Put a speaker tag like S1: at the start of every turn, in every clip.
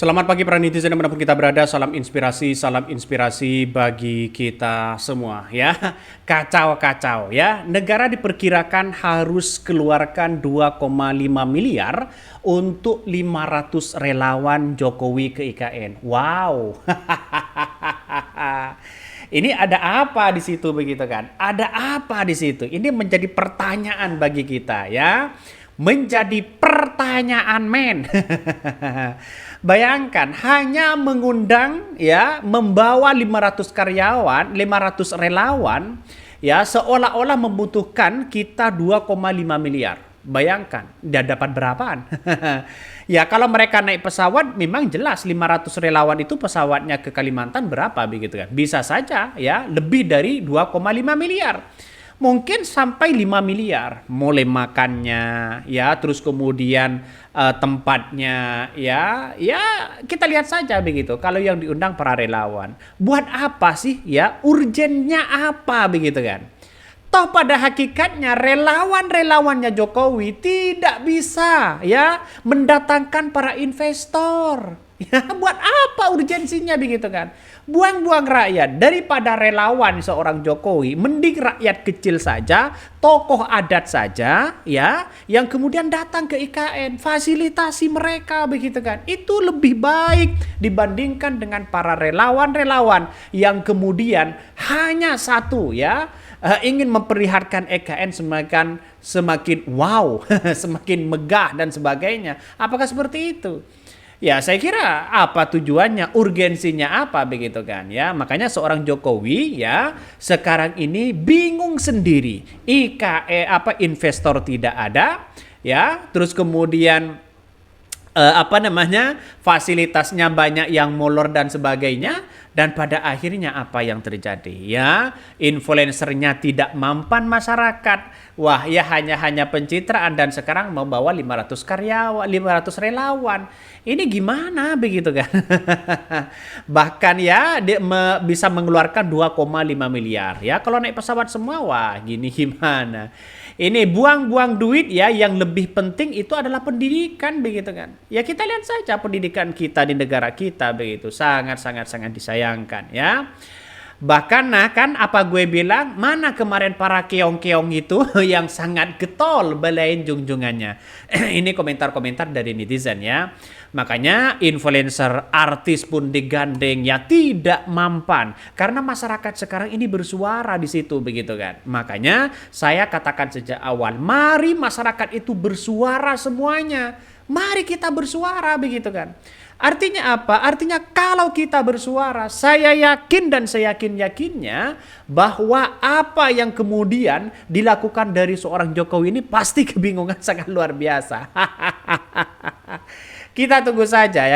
S1: Selamat pagi para netizen dimanapun kita berada, salam inspirasi bagi kita semua ya. Kacau-kacau ya, negara diperkirakan harus keluarkan 2,5 miliar untuk 500 relawan Jokowi ke IKN. Wow. Ini ada apa di situ begitu kan? Ada apa di situ? Ini menjadi pertanyaan bagi kita ya. Menjadi pertanyaan men. Bayangkan hanya mengundang ya, membawa 500 karyawan, 500 relawan ya, seolah-olah membutuhkan kita 2,5 miliar. Bayangkan, dia dapat berapaan? Ya kalau mereka naik pesawat memang jelas 500 relawan itu pesawatnya ke Kalimantan berapa begitu kan. Bisa saja ya lebih dari 2,5 miliar. Mungkin sampai 5 miliar, mulai makannya, ya, terus kemudian tempatnya, ya kita lihat saja begitu. Kalau yang diundang para relawan, buat apa sih, ya, urgennya apa begitu kan? Toh pada hakikatnya relawan-relawannya Jokowi tidak bisa ya mendatangkan para investor. Ya, buat apa urgensinya begitu kan? Buang-buang rakyat daripada relawan seorang Jokowi, mending rakyat kecil saja, tokoh adat saja ya, yang kemudian datang ke IKN, fasilitasi mereka begitu kan. Itu lebih baik dibandingkan dengan para relawan-relawan yang kemudian hanya satu ya, ingin memperlihatkan IKN semakin wow, semakin megah dan sebagainya. Apakah seperti itu? Ya, saya kira apa tujuannya, urgensinya apa begitu kan ya. Makanya seorang Jokowi ya sekarang ini bingung sendiri. Investor tidak ada ya, terus kemudian fasilitasnya banyak yang molor dan sebagainya, dan pada akhirnya apa yang terjadi ya, influencernya tidak mampan masyarakat. Wah ya, hanya pencitraan, dan sekarang membawa 500 karyawan, 500 relawan. Ini gimana begitu kan? Bahkan ya bisa mengeluarkan 2,5 miliar ya kalau naik pesawat semua. Wah gini gimana? Ini buang-buang duit ya, yang lebih penting itu adalah pendidikan begitu kan. Ya kita lihat saja pendidikan kita di negara kita begitu, sangat disayangkan ya. Bahkan nah kan apa gue bilang, mana kemarin para keong-keong itu yang sangat getol belain junjungannya. Ini komentar-komentar dari netizen ya. Makanya influencer, artis pun digandeng ya tidak mampan, karena masyarakat sekarang ini bersuara di situ begitu kan. Makanya saya katakan sejak awal, mari masyarakat itu bersuara semuanya. Mari kita bersuara begitu kan. Artinya apa? Artinya kalau kita bersuara, saya yakin dan saya yakinnya bahwa apa yang kemudian dilakukan dari seorang Jokowi ini pasti kebingungan sangat luar biasa. Kita tunggu saja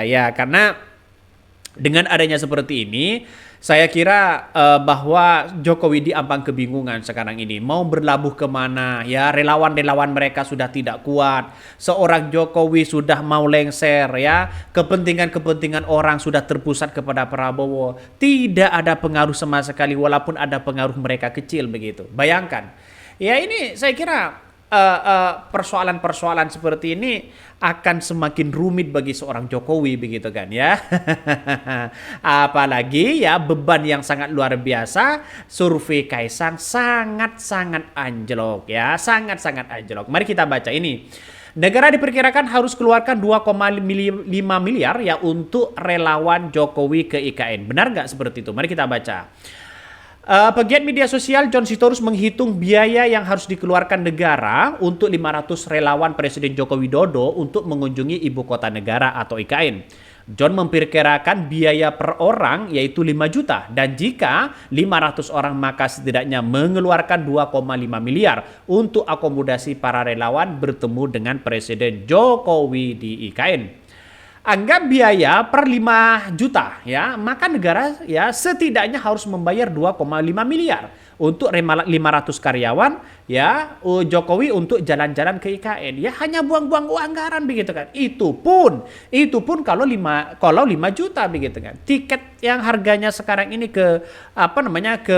S1: ya, karena dengan adanya seperti ini, saya kira bahwa Jokowi diambang kebingungan sekarang ini. Mau berlabuh kemana ya, relawan-relawan mereka sudah tidak kuat. Seorang Jokowi sudah mau lengser ya. Kepentingan-kepentingan orang sudah terpusat kepada Prabowo. Tidak ada pengaruh sama sekali, walaupun ada pengaruh mereka kecil begitu. Bayangkan. Ya ini saya kira persoalan-persoalan seperti ini akan semakin rumit bagi seorang Jokowi begitu kan ya. Apalagi ya beban yang sangat luar biasa, survei Kaisang sangat anjlok ya, sangat anjlok. Mari kita baca ini. Negara diperkirakan harus keluarkan 2,5 miliar ya untuk relawan Jokowi ke IKN. Benar nggak seperti itu? Mari kita baca. Pegiat media sosial John Sitorus menghitung biaya yang harus dikeluarkan negara untuk 500 relawan Presiden Joko Widodo untuk mengunjungi ibu kota negara atau IKN. John memperkirakan biaya per orang yaitu 5 juta, dan jika 500 orang maka setidaknya mengeluarkan 2,5 miliar untuk akomodasi para relawan bertemu dengan Presiden Jokowi di IKN. Anggap biaya per 5 juta ya, maka negara ya setidaknya harus membayar 2,5 miliar Untuk 500 karyawan, ya Jokowi untuk jalan-jalan ke IKN. Ya hanya buang-buang anggaran begitu kan. Itu pun kalau 5 juta begitu kan. Tiket yang harganya sekarang ini ke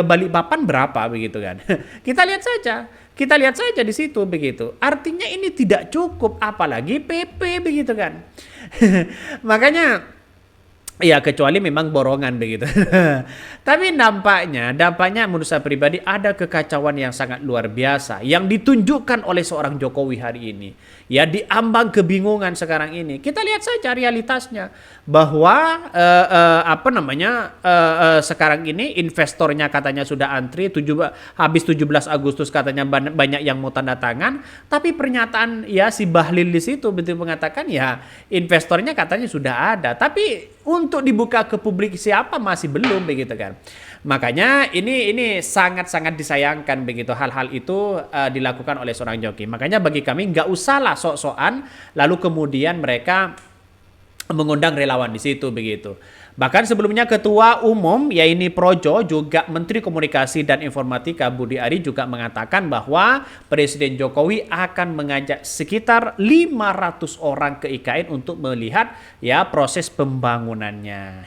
S1: Balikpapan berapa begitu kan. Kita lihat saja di situ begitu. Artinya ini tidak cukup, apalagi PP begitu kan. Makanya ya kecuali memang borongan begitu. Tapi dampaknya menurut saya pribadi ada kekacauan yang sangat luar biasa yang ditunjukkan oleh seorang Jokowi hari ini. Ya diambang kebingungan sekarang ini. Kita lihat saja realitasnya bahwa sekarang ini investornya katanya sudah antri habis 17 Agustus katanya banyak yang mau tanda tangan, tapi pernyataan ya si Bahlil di situ betul mengatakan ya investornya katanya sudah ada, tapi untuk dibuka ke publik siapa masih belum begitu kan. Makanya ini sangat-sangat disayangkan begitu hal-hal itu dilakukan oleh seorang Jokowi. Makanya bagi kami nggak usahlah sok-sokan lalu kemudian mereka mengundang relawan di situ begitu. Bahkan sebelumnya Ketua Umum yaitu Projo juga Menteri Komunikasi dan Informatika Budi Ari juga mengatakan bahwa Presiden Jokowi akan mengajak sekitar 500 orang ke IKN untuk melihat ya proses pembangunannya.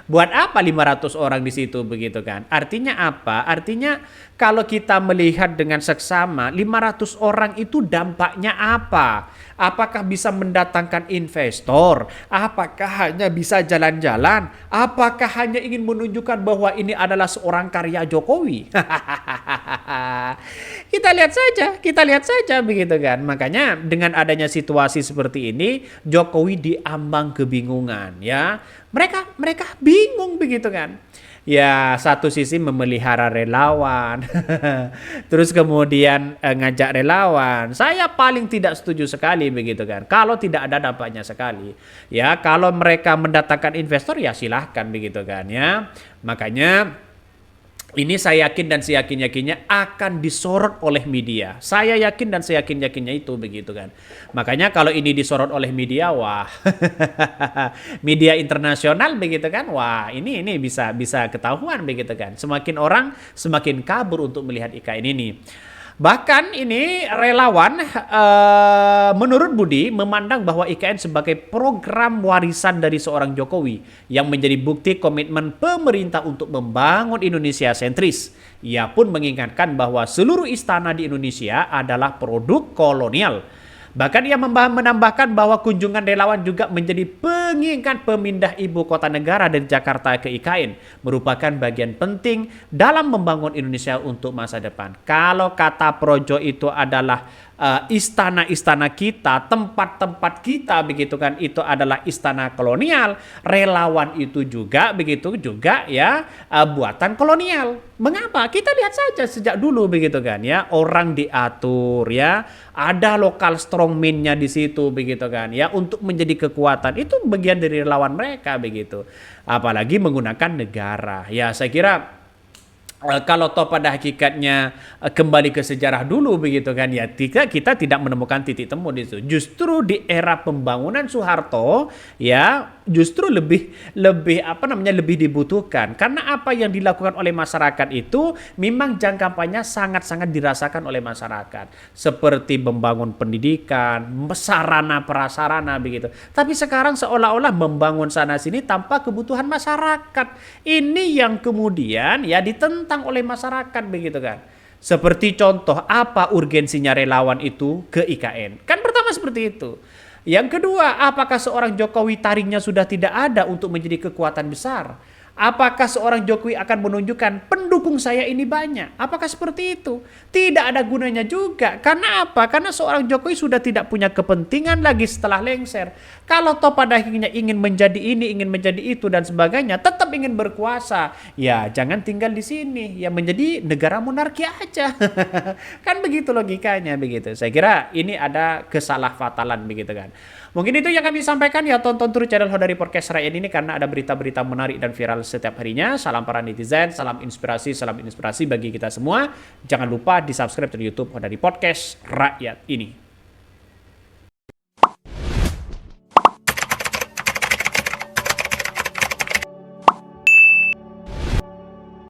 S1: Buat apa 500 orang di situ begitu kan? Artinya apa? Artinya kalau kita melihat dengan seksama 500 orang itu dampaknya apa? Apakah bisa mendatangkan investor? Apakah hanya bisa jalan-jalan? Apakah hanya ingin menunjukkan bahwa ini adalah seorang karya Jokowi? Kita lihat saja begitu kan. Makanya dengan adanya situasi seperti ini, Jokowi diambang kebingungan ya. Mereka bingung begitu kan. Ya satu sisi memelihara relawan terus kemudian ngajak relawan, saya paling tidak setuju sekali begitu kan kalau tidak ada dampaknya sekali ya. Kalau mereka mendatangkan investor ya silahkan begitu kan ya. Makanya ini saya yakin dan seyakin-yakinnya akan disorot oleh media. Saya yakin dan seyakin-yakinnya itu begitu kan. Makanya kalau ini disorot oleh media, wah, media internasional begitu kan, wah ini bisa ketahuan begitu kan. Semakin orang semakin kabur untuk melihat IKN ini. Bahkan ini relawan menurut Budi memandang bahwa IKN sebagai program warisan dari seorang Jokowi yang menjadi bukti komitmen pemerintah untuk membangun Indonesia sentris. Ia pun mengingatkan bahwa seluruh istana di Indonesia adalah produk kolonial. Bahkan ia menambahkan bahwa kunjungan relawan juga menjadi pengingat pemindah ibu kota negara dari Jakarta ke IKN merupakan bagian penting dalam membangun Indonesia untuk masa depan. Kalau kata Projo itu adalah istana-istana kita, tempat-tempat kita begitu kan, itu adalah istana kolonial, relawan itu juga ya buatan kolonial. Mengapa? Kita lihat saja sejak dulu begitu kan ya, orang diatur ya, ada lokal strongman-nya di situ begitu kan ya, untuk menjadi kekuatan. Itu bagian dari relawan mereka begitu. Apalagi menggunakan negara. Ya saya kira kalau toh pada hakikatnya kembali ke sejarah dulu begitu kan ya, kita tidak menemukan titik temu di situ. Justru di era pembangunan Soeharto ya justru lebih dibutuhkan, karena apa yang dilakukan oleh masyarakat itu memang jangka panjang sangat-sangat dirasakan oleh masyarakat, seperti membangun pendidikan, sarana prasarana begitu. Tapi sekarang seolah-olah membangun sana sini tanpa kebutuhan masyarakat. Ini yang kemudian ya ditentang oleh masyarakat begitu kan. Seperti contoh, apa urgensinya relawan itu ke IKN? Kan pertama seperti itu. Yang kedua, apakah seorang Jokowi taringnya sudah tidak ada untuk menjadi kekuatan besar? Apakah seorang Jokowi akan menunjukkan pendukung saya ini banyak? Apakah seperti itu? Tidak ada gunanya juga. Karena apa? Karena seorang Jokowi sudah tidak punya kepentingan lagi setelah lengser. Kalau toh pada akhirnya ingin menjadi ini, ingin menjadi itu dan sebagainya, tetap ingin berkuasa, ya jangan tinggal di sini, ya menjadi negara monarki aja. Kan begitu logikanya begitu. Saya kira ini ada kesalahfatalan begitu kan. Mungkin itu yang kami sampaikan ya. Tonton terus channel Hodari Podcast Rakyat ini karena ada berita-berita menarik dan viral setiap harinya. Salam para netizen, salam inspirasi bagi kita semua. Jangan lupa di subscribe di YouTube Hodari Podcast Rakyat ini.